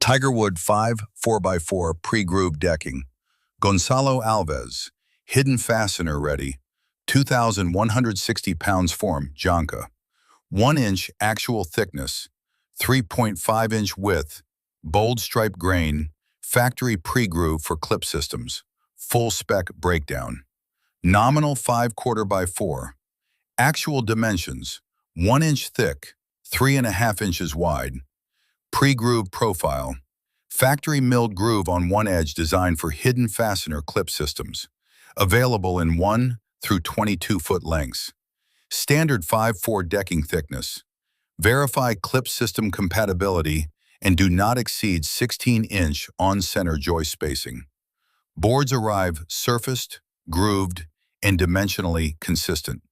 Tigerwood 4x4 Pregrooved decking. Goncalo Alves, hidden fastener ready. 2,160 pounds form, Janka. 1-inch actual thickness. 3.5-inch width. Bold stripe grain. Factory pre-groove for clip systems. Full spec breakdown. Nominal 5/4 by 4. Actual dimensions: 1 inch thick, 3.5 inches wide. Pre-groove profile: factory milled groove on one edge designed for hidden fastener clip systems. Available in 1 through 22-foot lengths. Standard 5/4 decking thickness. Verify clip system compatibility and do not exceed 16-inch on-center joist spacing. Boards arrive surfaced, grooved, and dimensionally consistent.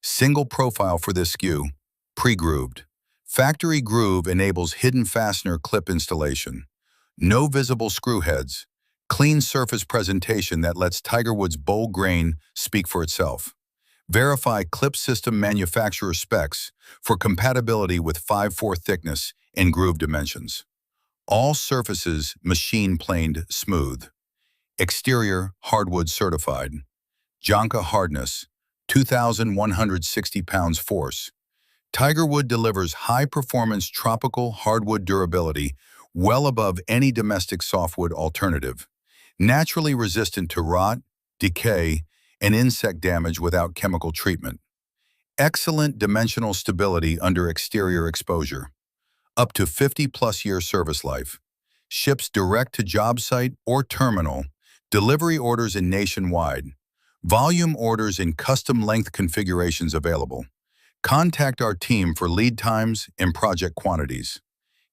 Single profile for this SKU, pre-grooved. Factory groove enables hidden fastener clip installation. No visible screw heads. Clean surface presentation that lets Tigerwood's bold grain speak for itself. Verify clip system manufacturer specs for compatibility with 5/4 thickness and groove dimensions. All surfaces machine planed smooth. Exterior Hardwood Certified. Janka hardness, 2,160 pounds force. Tigerwood delivers high-performance tropical hardwood durability well above any domestic softwood alternative. Naturally resistant to rot, decay, and insect damage without chemical treatment. Excellent dimensional stability under exterior exposure. Up to 50+ year service life. Ships direct to job site or terminal. Delivery orders in nationwide. Volume orders in custom length configurations available. Contact our team for lead times and project quantities.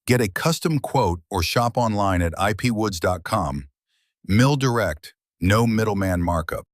Get a custom quote or shop online at ipewoods.com. Mill direct, no middleman markup.